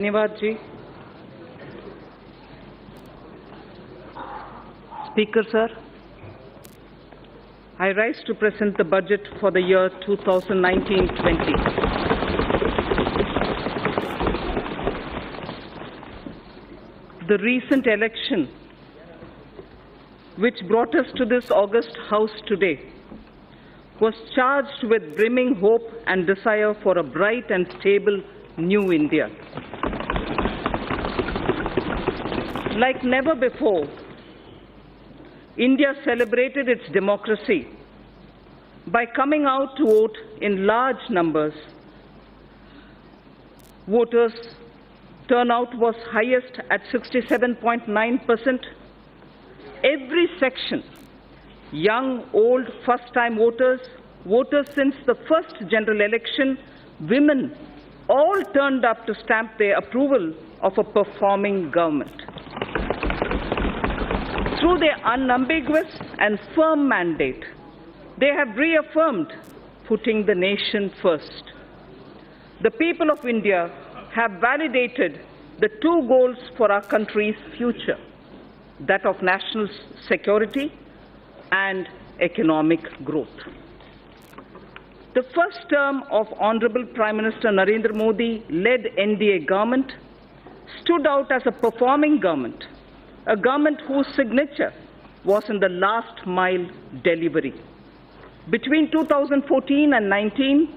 धन्यवाद जी। Speaker sir, I rise to present the budget for the year 2019-20. The recent election, which brought us to this august house today, was charged with brimming hope and desire for a bright and stable new India. Like never before, India celebrated its democracy by coming out to vote in large numbers. Voters' turnout was highest at 67.9%. Every section, young, old, first-time voters, voters since the first general election, women, all turned up to stamp their approval of a performing government. Through their unambiguous and firm mandate, they have reaffirmed putting the nation first. The people of India have validated the two goals for our country's future, that of national security and economic growth. The first term of Honorable Prime Minister Narendra Modi-led NDA government stood out as a performing government, a government whose signature was in the last mile delivery. Between 2014 and 19,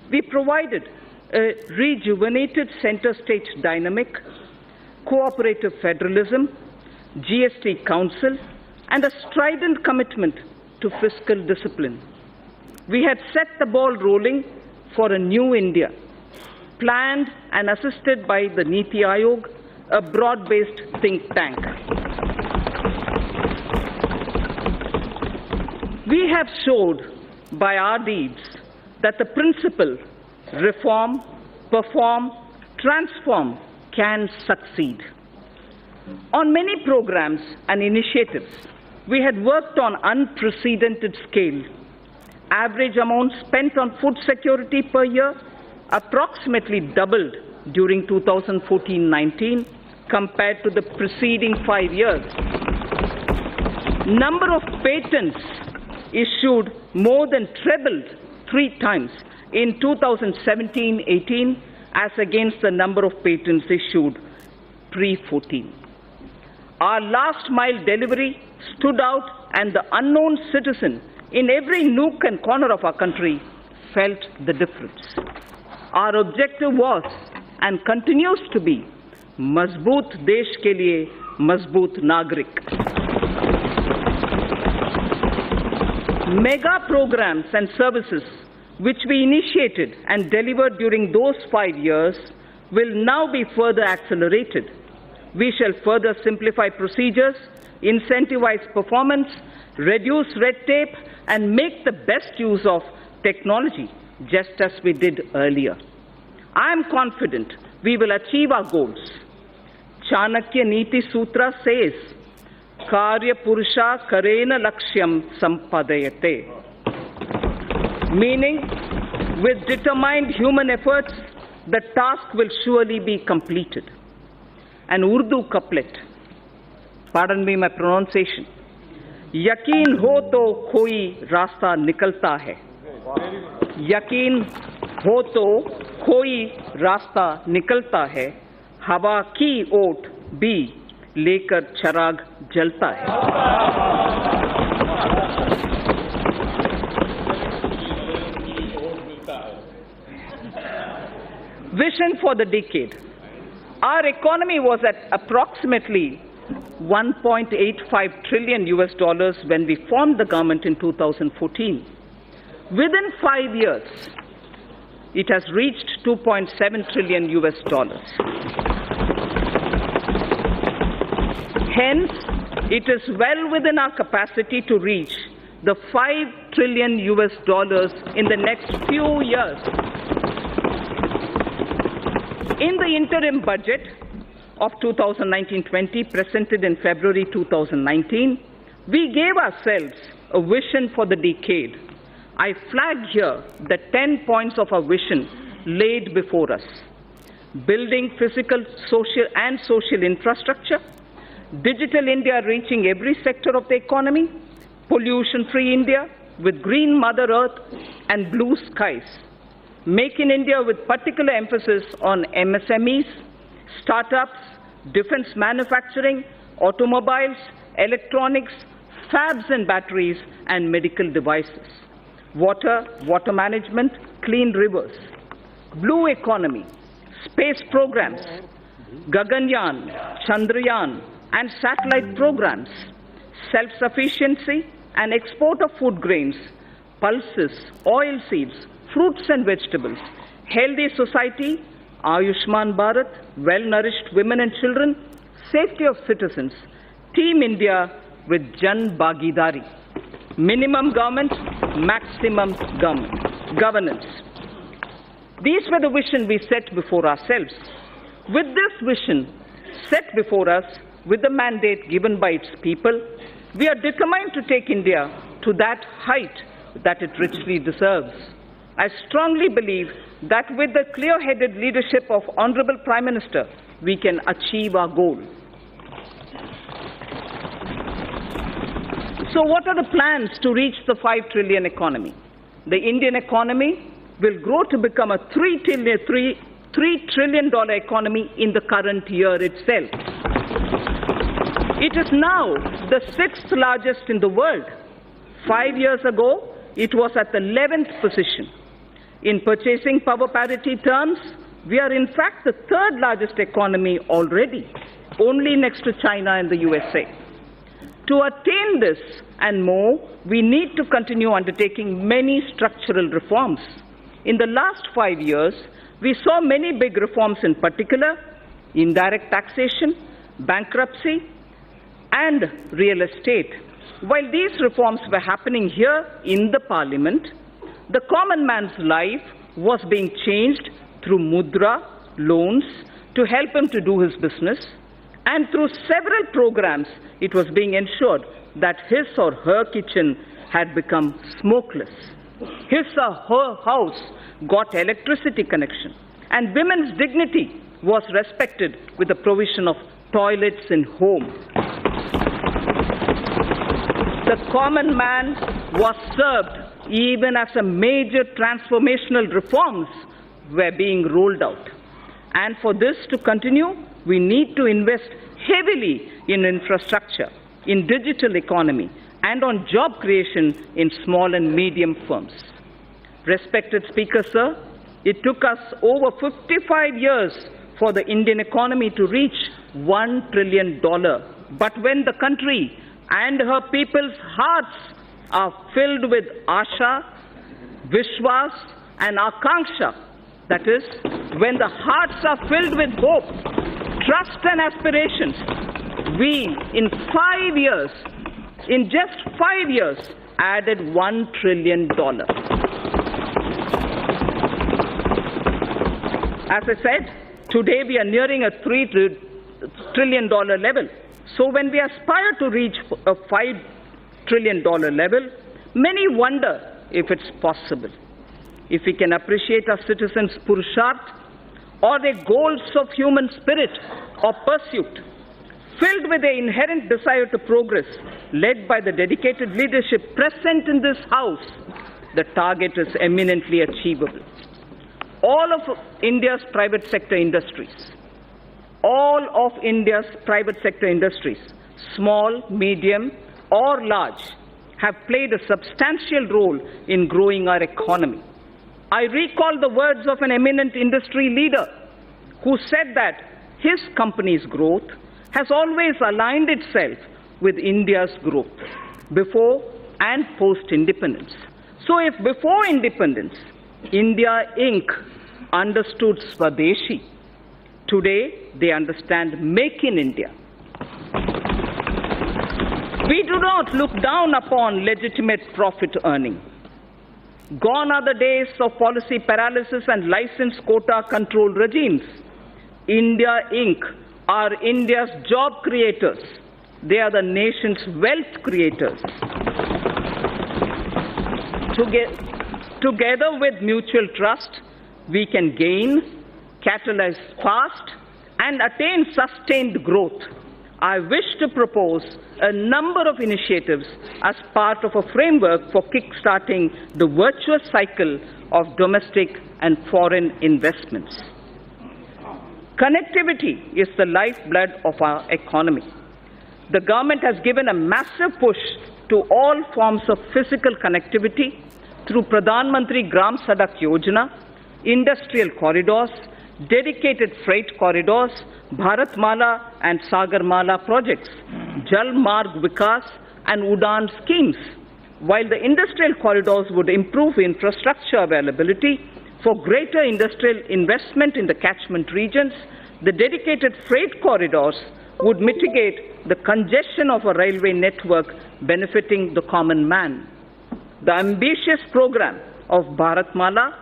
we provided a rejuvenated center-stage dynamic, cooperative federalism, GST Council, and a strident commitment to fiscal discipline. We had set the ball rolling for a new India, planned and assisted by the Niti Aayog, a broad-based think tank. We have showed by our deeds that the principle reform, perform, transform can succeed. On many programs and initiatives, we had worked on unprecedented scale. Average amount spent on food security per year approximately doubled during 2014-19 compared to the preceding 5 years. Number of patents issued more than trebled 3 times in 2017-18 as against the number of patents issued pre-14. Our last mile delivery stood out, and the unknown citizen in every nook and corner of our country felt the difference. Our objective was and continues to be मजबूत देश के लिए मजबूत नागरिक. Mega programs and services which we initiated and delivered during those 5 years will now be further accelerated. We shall further simplify procedures, incentivize performance, reduce red tape, and make the best use of technology, just as we did earlier. I am confident we will achieve our goals. Chanakya Niti Sutra says, Karya Purusha Karena Lakshyam Sampadayate. Meaning, with determined human efforts, the task will surely be completed. An Urdu couplet, pardon me my pronunciation, Yakin ho to koi rasta nikalta hai. Yakin ho to koi rasta nikalta hai. हवा की ओट भी लेकर चराग जलता है. Vision for the decade. Our economy was at approximately $1.85 trillion when we formed the government in 2014. Within 5 years, it has reached $2.7 trillion. Hence, it is well within our capacity to reach the $5 trillion in the next few years. In the interim budget of 2019-20 presented in February 2019, we gave ourselves a vision for the decade. I flag here the 10 points of our vision laid before us. building physical, social infrastructure, Digital India reaching every sector of the economy, pollution-free India with green Mother Earth and blue skies, Make in India with particular emphasis on MSMEs, startups, defense manufacturing, automobiles, electronics, fabs and batteries, and medical devices, water management, clean rivers, blue economy, space programs, Gaganyaan, Chandrayaan, and satellite programs, self-sufficiency and export of food grains, pulses, oilseeds, fruits and vegetables, healthy society, Ayushman Bharat, well-nourished women and children, safety of citizens, Team India with Jan Bhagidari, minimum government, maximum governance. These were the vision we set before ourselves. With this vision set before us, with the mandate given by its people, we are determined to take India to that height that it richly deserves. I strongly believe that with the clear-headed leadership of Honorable Prime Minister, we can achieve our goal. So what are the plans to reach the 5 trillion economy? The Indian economy will grow to become a $3 trillion economy in the current year itself. It is now the 6th largest in the world. 5 years ago, it was at the 11th position. In purchasing power parity terms, we are in fact the 3rd largest economy already, only next to China and the USA. To attain this and more, we need to continue undertaking many structural reforms. In the last 5 years, we saw many big reforms, in particular, indirect taxation, bankruptcy, and real estate. While these reforms were happening here in the Parliament, the common man's life was being changed through mudra, loans, to help him to do his business, and through several programs, it was being ensured that his or her kitchen had become smokeless. His or her house got electricity connection, and women's dignity was respected with the provision of toilets in home. The common man was served even as a major transformational reforms were being rolled out. And for this to continue, we need to invest heavily in infrastructure, in digital economy, and on job creation in small and medium firms. Respected Speaker, sir, it took us over 55 years for the Indian economy to reach $1 trillion. But when the country and her people's hearts are filled with Asha, Vishwas, and Akanksha, that is, when the hearts are filled with hope, trust and aspirations, we, in just 5 years, added $1 trillion. As I said, today we are nearing a $3 trillion level. So when we aspire to reach a $5 trillion level, many wonder if it's possible. If we can appreciate our citizens' purusharth or their goals of human spirit or pursuit, filled with the inherent desire to progress, led by the dedicated leadership present in this House, the target is eminently achievable. All of India's private sector industries, small, medium, or large, have played a substantial role in growing our economy. I recall the words of an eminent industry leader who said that his company's growth has always aligned itself with India's growth, before and post-independence. So if before independence, India Inc. understood Swadeshi, today they understand Make in India. We do not look down upon legitimate profit earning. Gone are the days of policy paralysis and license quota control regimes. India Inc. are India's job creators. They are the nation's wealth creators. Together with mutual trust, we can gain catalyze fast and attain sustained growth, I wish to propose a number of initiatives as part of a framework for kick-starting the virtuous cycle of domestic and foreign investments. Connectivity is the lifeblood of our economy. The government has given a massive push to all forms of physical connectivity through Pradhan Mantri Gram Sadak Yojana, industrial corridors, dedicated freight corridors, Bharatmala and Sagarmala projects, Jal Marg Vikas and Udan schemes. While the industrial corridors would improve infrastructure availability for greater industrial investment in the catchment regions, the dedicated freight corridors would mitigate the congestion of a railway network benefiting the common man. The ambitious program of Bharatmala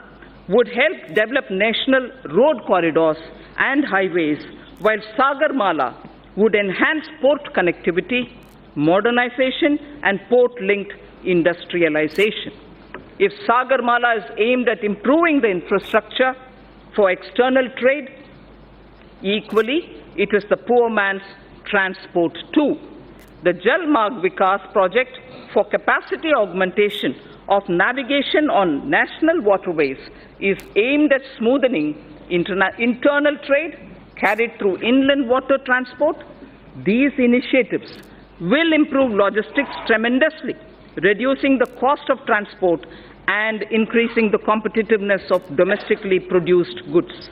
would help develop national road corridors and highways, while Sagarmala would enhance port connectivity, modernization, and port-linked industrialization. If Sagarmala is aimed at improving the infrastructure for external trade, equally, it is the poor man's transport too. The Jal Marg Vikas project for capacity augmentation of navigation on national waterways is aimed at smoothing internal trade carried through inland water transport. These initiatives will improve logistics tremendously, reducing the cost of transport and increasing the competitiveness of domestically produced goods.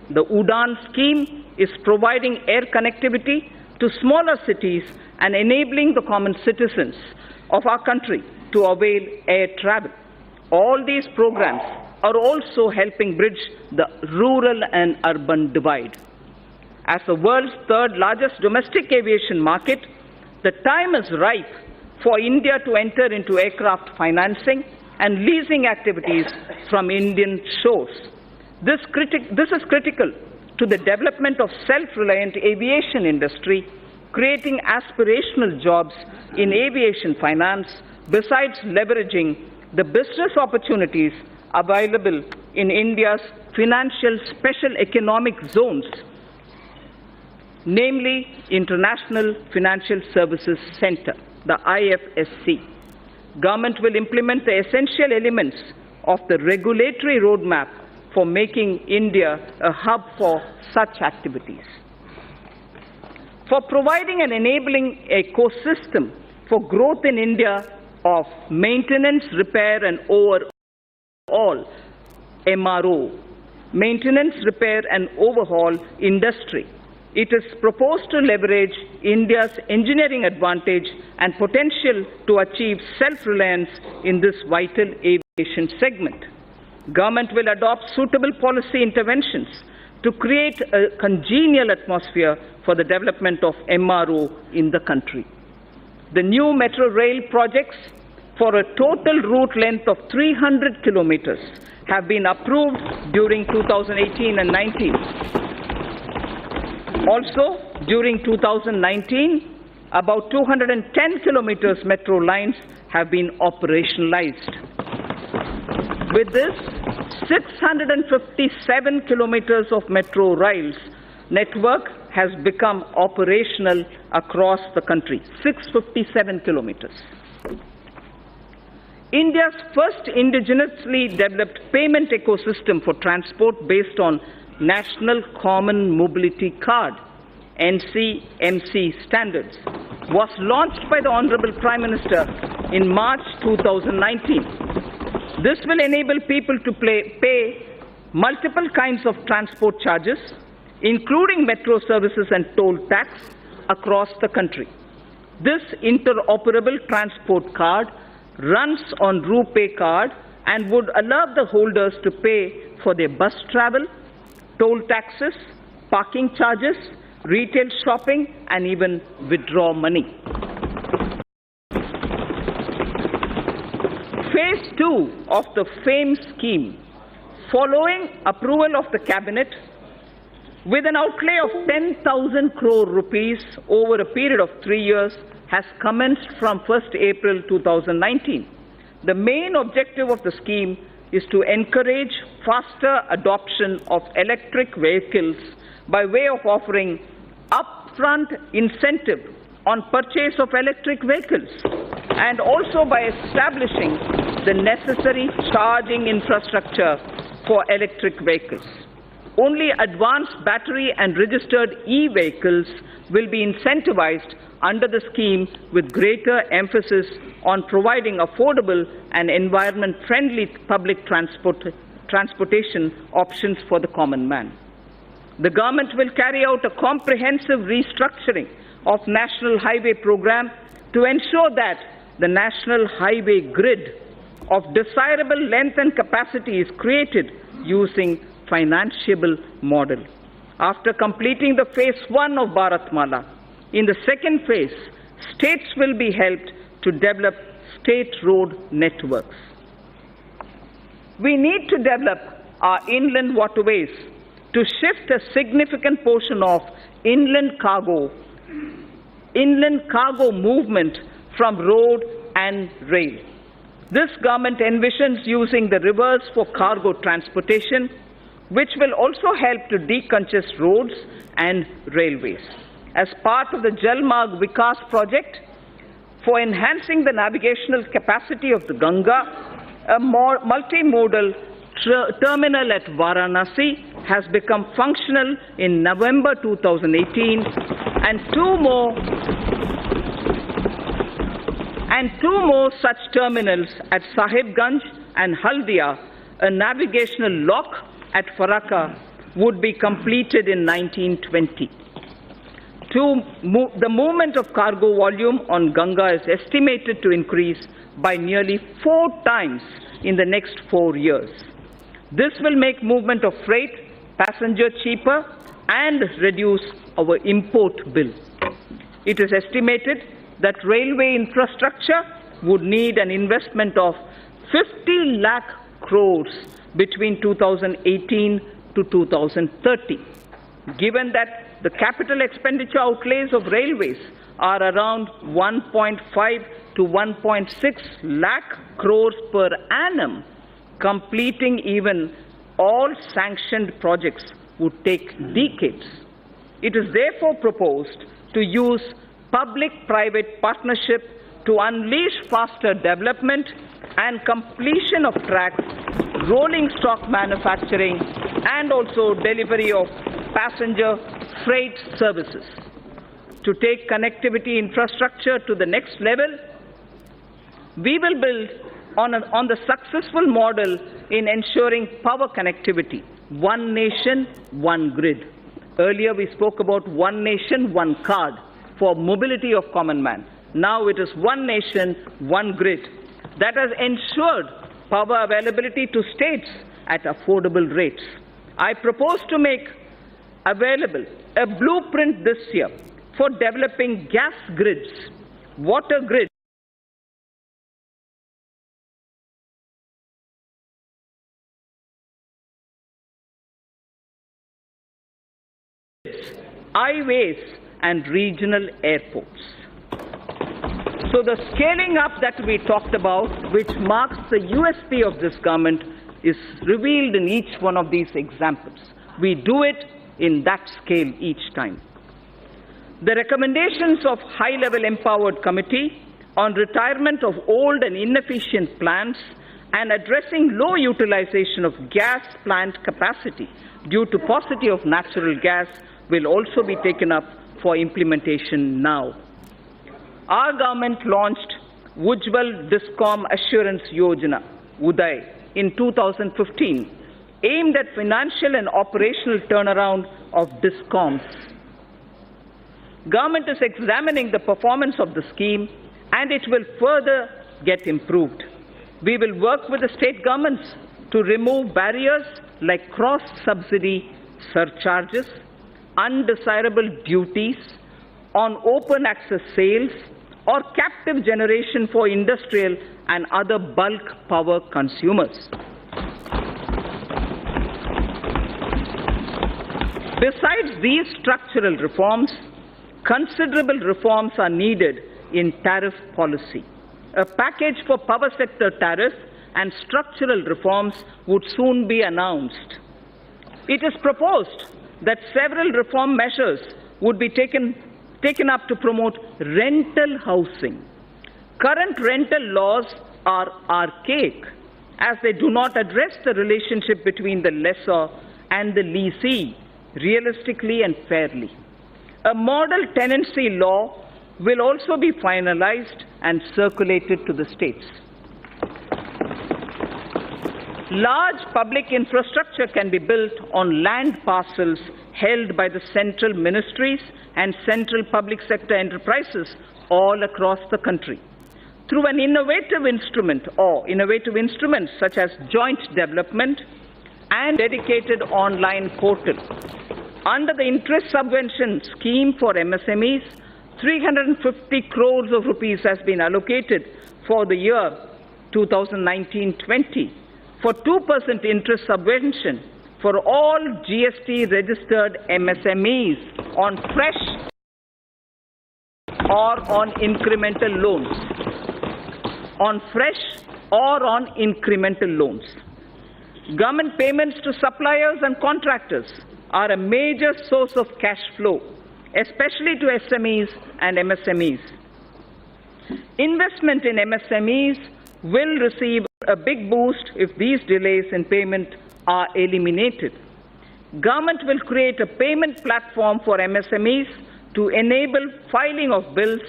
The Udan scheme is providing air connectivity to smaller cities and enabling the common citizens of our country to avail air travel. All these programs are also helping bridge the rural and urban divide. As the world's third largest domestic aviation market, the time is ripe for India to enter into aircraft financing and leasing activities from Indian shores. This is critical to the development of self-reliant aviation industry, creating aspirational jobs in aviation finance, besides leveraging the business opportunities available in India's financial special economic zones, namely International Financial Services Center, the IFSC. Government will implement the essential elements of the regulatory roadmap for making India a hub for such activities. For providing an enabling ecosystem for growth in India of maintenance, repair and overhaul, MRO, maintenance, repair and overhaul industry, it is proposed to leverage India's engineering advantage and potential to achieve self-reliance in this vital aviation segment. Government will adopt suitable policy interventions to create a congenial atmosphere for the development of MRO in the country. The new metro rail projects for a total route length of 300 kilometers have been approved during 2018 and 19. Also, during 2019, about 210 kilometers metro lines have been operationalized. With this, 657 kilometers of metro rails network has become operational across the country. 657 kilometers. India's first indigenously developed payment ecosystem for transport based on National Common Mobility Card, NCMC standards, was launched by the Honorable Prime Minister in March 2019. This will enable people to pay multiple kinds of transport charges, including metro services and toll tax, across the country. This interoperable transport card runs on RuPay card and would allow the holders to pay for their bus travel, toll taxes, parking charges, retail shopping, and even withdraw money. Phase 2 of the FAME scheme, following approval of the Cabinet, with an outlay of 10,000 crore rupees over a period of 3 years, has commenced from 1st April 2019. The main objective of the scheme is to encourage faster adoption of electric vehicles by way of offering upfront incentive on purchase of electric vehicles and also by establishing the necessary charging infrastructure for electric vehicles. Only advanced battery and registered e-vehicles will be incentivized under the scheme, with greater emphasis on providing affordable and environment-friendly public transportation options for the common man. The government will carry out a comprehensive restructuring of National Highway Program to ensure that the National Highway Grid of desirable length and capacity is created using financiable model. After completing the phase 1 of Bharatmala, in the second phase, states will be helped to develop state road networks. We need to develop our inland waterways to shift a significant portion of inland cargo movement from road and rail. This government envisions using the rivers for cargo transportation, which will also help to decongest roads and railways. As part of the Jalmarg Vikas project for enhancing the navigational capacity of the Ganga, a multimodal terminal at Varanasi has become functional in November 2018, and two more such terminals at Sahibganj and Haldia, a navigational lock at Farakka, would be completed in 1920. The movement of cargo volume on Ganga is estimated to increase by nearly 4 times in the next 4 years. This will make movement of freight, passenger cheaper and reduce our import bill. It is estimated that railway infrastructure would need an investment of 50 lakh crores between 2018 to 2030. Given that the capital expenditure outlays of railways are around 1.5 to 1.6 lakh crores per annum, completing even all sanctioned projects would take decades. It is therefore proposed to use public-private partnership to unleash faster development and completion of tracks, rolling stock manufacturing, and also delivery of passenger freight services. To take connectivity infrastructure to the next level, we will build on the successful model in ensuring power connectivity, one nation, one grid. Earlier we spoke about one nation, one card for mobility of common man. Now it is one nation, one grid that has ensured power availability to states at affordable rates. I propose to make available a blueprint this year for developing gas grids, water grids, highways and regional airports. So the scaling up that we talked about, which marks the USP of this government, is revealed in each one of these examples. We do it in that scale each time. The recommendations of high-level empowered committee on retirement of old and inefficient plants and addressing low utilization of gas plant capacity due to paucity of natural gas will also be taken up for implementation now. Our government launched Ujjwal Discom Assurance Yojana, UDAY, in 2015, aimed at financial and operational turnaround of discoms. Government is examining the performance of the scheme, and it will further get improved. We will work with the state governments to remove barriers like cross-subsidy surcharges, undesirable duties on open access sales, or captive generation for industrial and other bulk power consumers. Besides these structural reforms, considerable reforms are needed in tariff policy. A package for power sector tariffs and structural reforms would soon be announced. It is proposed that several reform measures would be taken up to promote rental housing. Current rental laws are archaic, as they do not address the relationship between the lessor and the leasee realistically and fairly. A model tenancy law will also be finalized and circulated to the states. Large public infrastructure can be built on land parcels held by the central ministries and central public sector enterprises all across the country. Through an innovative instrument or innovative instruments such as joint development and dedicated online portal. Under the interest subvention scheme for MSMEs, 350 crores of rupees has been allocated for the year 2019-20 for 2% interest subvention for all GST registered MSMEs on fresh or on incremental loans. On fresh or on incremental loans. Government payments to suppliers and contractors are a major source of cash flow, especially to SMEs and MSMEs. Investment in MSMEs will receive a big boost if these delays in payment are eliminated. Government will create a payment platform for MSMEs to enable filing of bills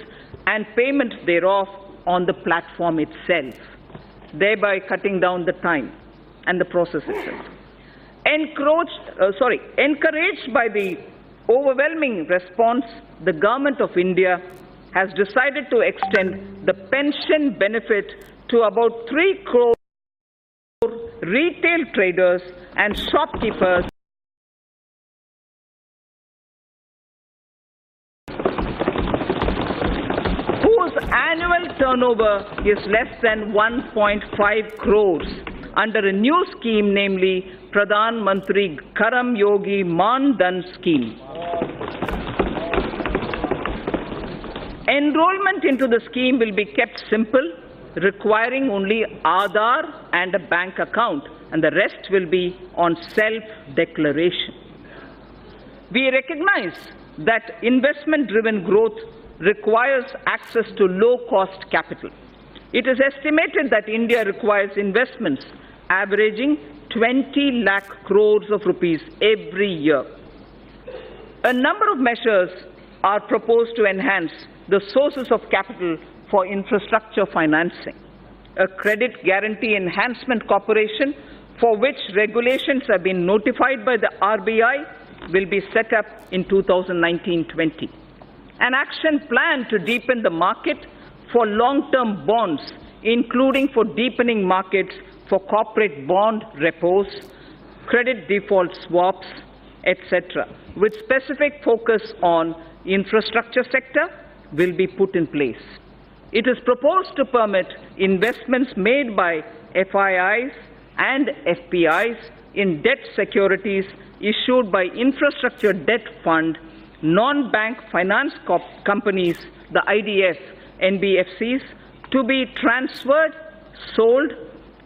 and payment thereof on the platform itself, thereby cutting down the time and the process itself. Encouraged by the overwhelming response, the Government of India has decided to extend the pension benefit to about 3 crore retail traders and shopkeepers whose annual turnover is less than 1.5 crores under a new scheme, namely Pradhan Mantri Karam Yogi Man Dhan scheme. Enrollment into the scheme will be kept simple, requiring only Aadhaar and a bank account, and the rest will be on self-declaration. We recognize that investment-driven growth requires access to low-cost capital. It is estimated that India requires investments averaging 20 lakh crores of rupees every year. A number of measures are proposed to enhance the sources of capital for infrastructure financing. A credit guarantee enhancement corporation, for which regulations have been notified by the RBI, will be set up in 2019-20. An action plan to deepen the market for long-term bonds, including for deepening markets for corporate bond repos, credit default swaps, etc., with specific focus on infrastructure sector, will be put in place. It is proposed to permit investments made by FIIs and FPIs in debt securities issued by Infrastructure Debt Fund, non-bank finance companies, the IDF, NBFCs, to be transferred, sold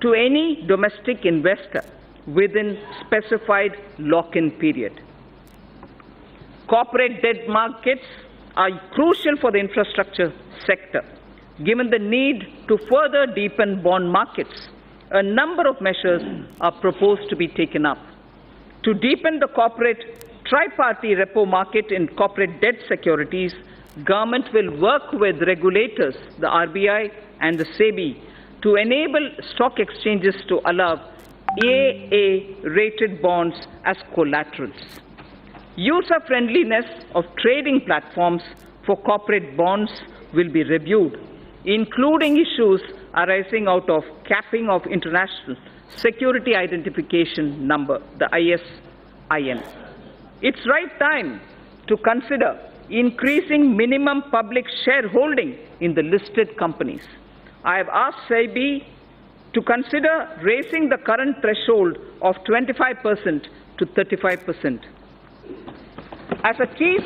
to any domestic investor within specified lock-in period. Corporate debt markets are crucial for the infrastructure sector. Given the need to further deepen bond markets, a number of measures are proposed to be taken up. To deepen the corporate tripartite repo market in corporate debt securities, government will work with regulators, the RBI and the SEBI, to enable stock exchanges to allow AA-rated bonds as collaterals. User-friendliness of trading platforms for corporate bonds will be reviewed, including issues arising out of capping of International Security Identification Number, the ISIN. It's right time to consider increasing minimum public shareholding in the listed companies. I have asked SEBI to consider raising the current threshold of 25% to 35%. As a key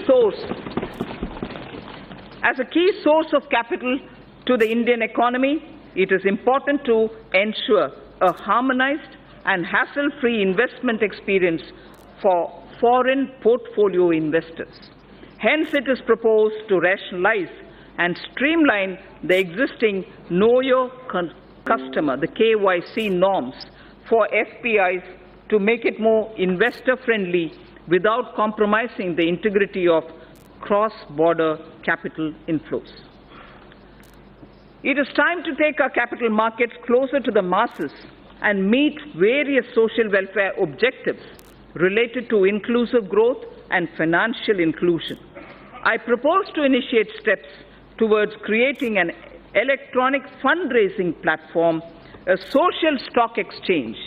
source of capital to the Indian economy, it is important to ensure a harmonized and hassle-free investment experience for foreign portfolio investors. Hence, it is proposed to rationalize and streamline the existing Know Your Customer, the KYC norms for FPIs to make it more investor-friendly without compromising the integrity of cross-border capital inflows. It is time to take our capital markets closer to the masses and meet various social welfare objectives related to inclusive growth and financial inclusion. I propose to initiate steps towards creating an electronic fundraising platform, a social stock exchange,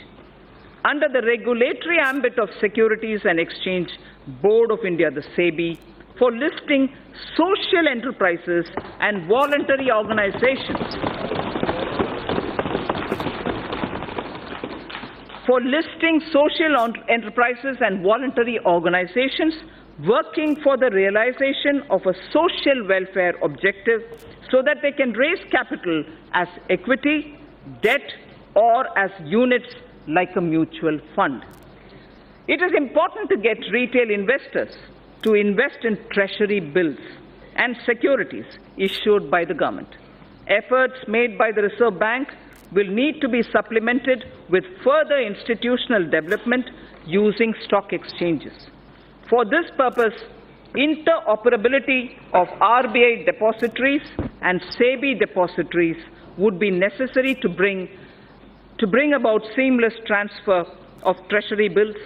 under the regulatory ambit of Securities and Exchange Board of India, the SEBI, for listing social enterprises and voluntary organizations. For listing social enterprises and voluntary organizations working for the realization of a social welfare objective so that they can raise capital as equity, debt, or as units like a mutual fund. It is important to get retail investors to invest in treasury bills and securities issued by the government. Efforts made by the Reserve Bank will need to be supplemented with further institutional development using stock exchanges. For this purpose, interoperability of RBI depositories and SEBI depositories would be necessary to bring about seamless transfer of treasury bills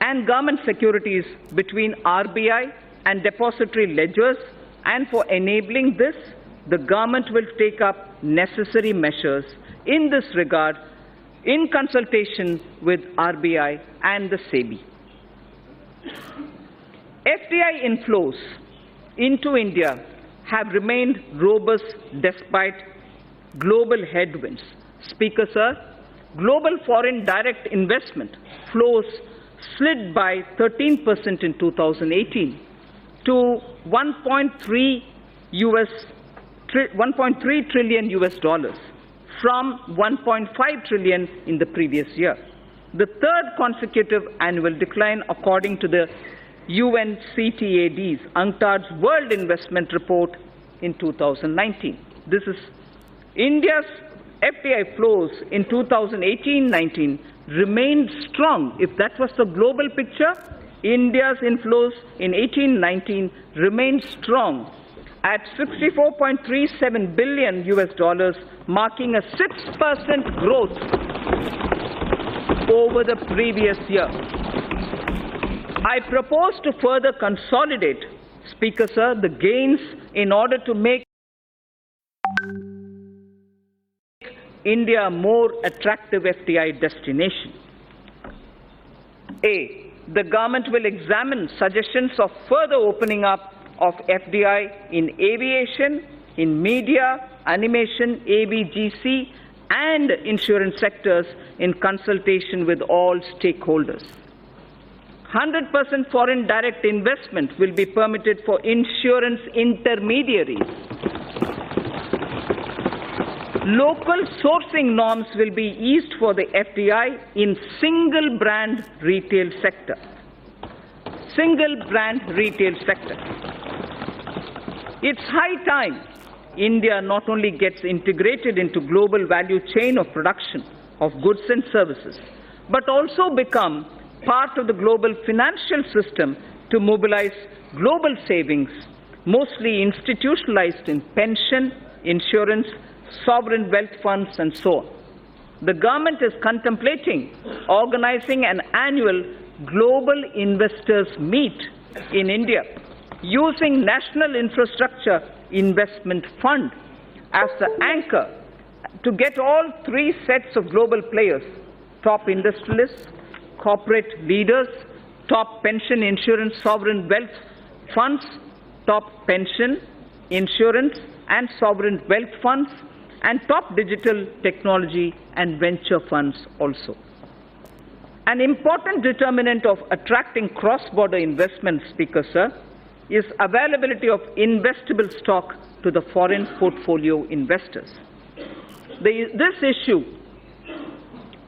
and government securities between RBI and depository ledgers, and for enabling this, the government will take up necessary measures in this regard in consultation with RBI and the SEBI. FDI inflows into India have remained robust despite global headwinds. Speaker, sir, global foreign direct investment flows slid by 13% in 2018 to 1.3 trillion US dollars from 1.5 trillion in the previous year, the third consecutive annual decline according to the UNCTAD's UNCTAD's World Investment Report in 2019. This is India's FDI flows in 2018-19 remained strong. If that was the global picture, India's inflows in 18-19 remained strong at 64.37 billion US dollars, marking a 6% growth over the previous year. I propose to further consolidate, Speaker, sir, the gains in order to make India a more attractive FDI destination. A, the government will examine suggestions of further opening up of FDI in aviation, in media, animation, ABGC, and insurance sectors in consultation with all stakeholders. 100% foreign direct investment will be permitted for insurance intermediaries. Local sourcing norms will be eased for the FDI in single brand retail sector. Single brand retail sector. It's high time India not only gets integrated into global value chain of production of goods and services, but also become part of the global financial system to mobilize global savings, mostly institutionalized in pension, insurance, sovereign wealth funds, and so on. The government is contemplating organizing an annual global investors meet in India using National Infrastructure Investment Fund as the anchor to get all three sets of global players, top industrialists, corporate leaders, top pension, insurance, sovereign wealth funds, top pension, insurance, and sovereign wealth funds, and top digital technology and venture funds also. An important determinant of attracting cross-border investment, Speaker, sir, is availability of investable stock to the foreign portfolio investors. this issue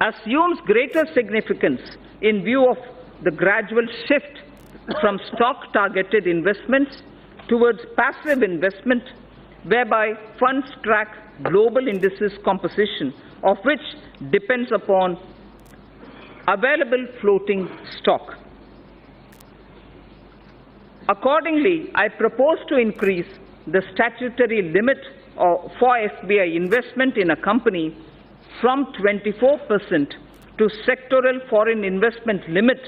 assumes greater significance in view of the gradual shift from stock-targeted investments towards passive investment, whereby funds track global indices composition, of which depends upon available floating stock. Accordingly, I propose to increase the statutory limit for FBI investment in a company from 24% to sectoral foreign investment limit,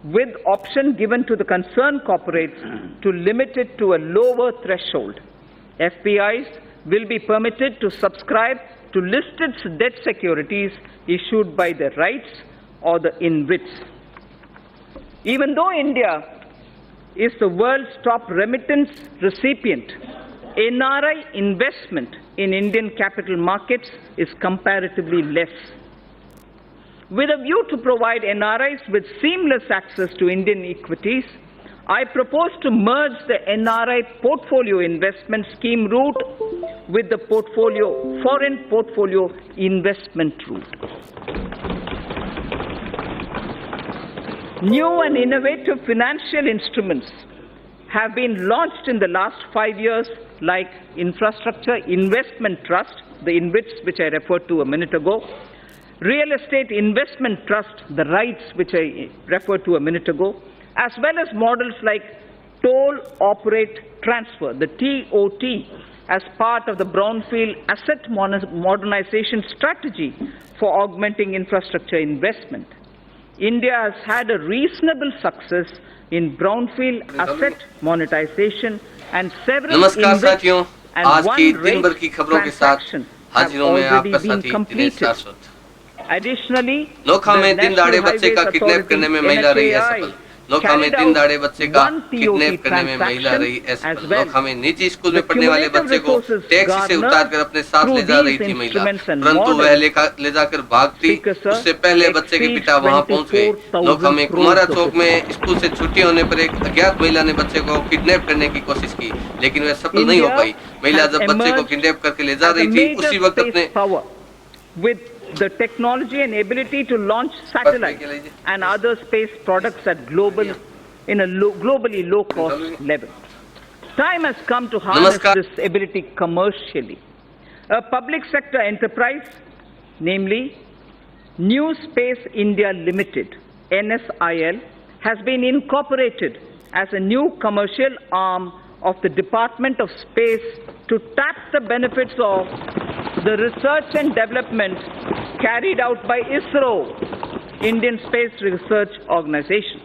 with option given to the concerned corporates to limit it to a lower threshold. FPIs will be permitted to subscribe to listed debt securities issued by the REITs or the InvITs. Even though India is the world's top remittance recipient, NRI investment in Indian capital markets is comparatively less. With a view to provide NRIs with seamless access to Indian equities, I propose to merge the NRI portfolio investment scheme route with the foreign portfolio investment route. New and innovative financial instruments have been launched in the last 5 years, like Infrastructure Investment Trust, the InvITs which I referred to a minute ago, Real Estate Investment Trust, the REITs which I referred to a minute ago, as well as models like Toll Operate Transfer, the TOT, as part of the Brownfield Asset Modernization Strategy for augmenting infrastructure investment. India has had a reasonable success in brownfield asset monetization, and several नमस्कार and आज one की दिन भर rate की खबरों के साथ transaction हाजिरों have में already आपका been साथी दिनेश completed. शाश्वत। Additionally, नोखा में the दिन दाड़े National बच्चे का Highways किडनैप Authority, करने में महिला रही है NHAI, सफल। नोखा में carried दिन out दाड़े बच्चे का one TOT किडनैप करने में महिला रही है transaction सफल। as well. नोखा में निजी स्कूल The में पढ़ने वाले cumulative बच्चे को resources टैक्सी से garnered उतारकर अपने साथ through ले जा रही these थी महिला, instruments and परंतु वह models, ले जाकर भागती Speaker, sir, उससे पहले बच्चे के पिता वहां पहुंच गए। 24,000 नोखा में crores कुमारा of चौक में स्कूल से छुट्टी होने पर एक अज्ञात महिला ने बच्चे को किडनैप करने की कोशिश की, लेकिन वह सफल नहीं हो पाई। महिला जब बच्चे को किडनैप करके ले जा रही थी, उसी वक्त अपने with the technology and ability to launch satellites and other space products at globally low cost level. Time has come to harness this ability commercially. A public sector enterprise, namely New Space India Limited, NSIL, has been incorporated as a new commercial arm of the Department of Space to tap the benefits of the research and development carried out by ISRO, Indian Space Research Organization.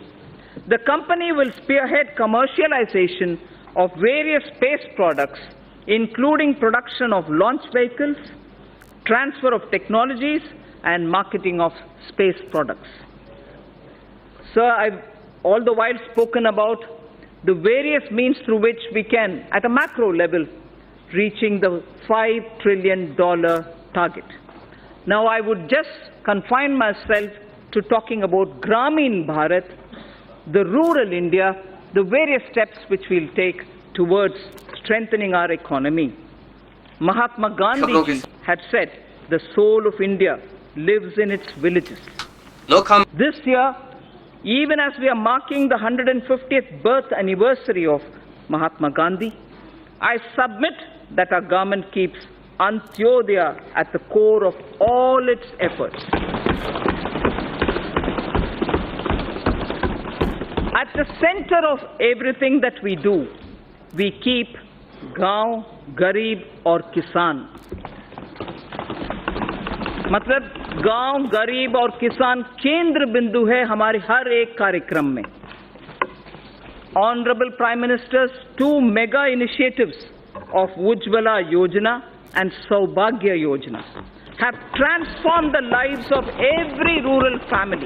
The company will spearhead commercialization of various space products, including production of launch vehicles, transfer of technologies, and marketing of space products. Sir, I've all the while spoken about the various means through which we can, at a macro level, reaching the $5 trillion target. Now, I would just confine myself to talking about Gramin Bharat, the rural India, the various steps which we'll take towards strengthening our economy. Mahatma Gandhi had said, the soul of India lives in its villages. This year, even as we are marking the 150th birth anniversary of Mahatma Gandhi, I submit that our government keeps Antyodaya at the core of all its efforts. At the center of everything that we do, we keep गांव, गरीब और किसान. मतलब गांव, गरीब और किसान केंद्र बिंदु है हमारे हर एक कार्यक्रम में. Honorable Prime Minister's two mega initiatives of Ujjwala Yojana and Saubhagya Yojana have transformed the lives of every rural family,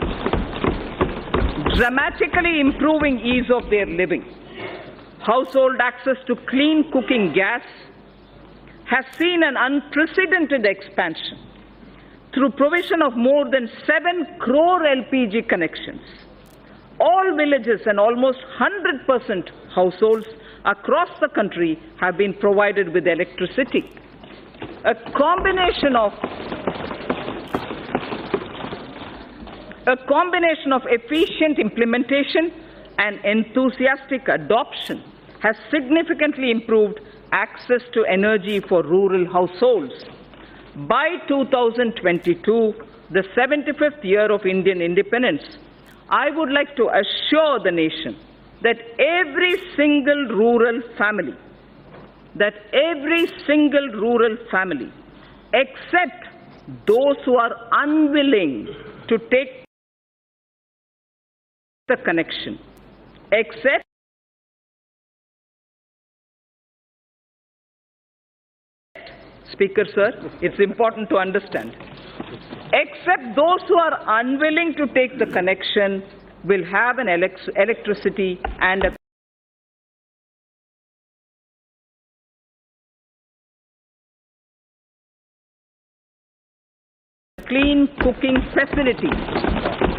dramatically improving ease of their living. Household access to clean cooking gas has seen an unprecedented expansion through provision of more than 7 crore LPG connections. All villages and almost 100% households across the country have been provided with electricity. A combination of A combination of efficient implementation and enthusiastic adoption has significantly improved access to energy for rural households. By 2022, the 75th year of Indian independence, I would like to assure the nation that every single rural family, except those who are unwilling to take the connection, except Speaker, sir, it's important to understand. Except those who are unwilling to take the connection will have an electricity and a clean cooking facility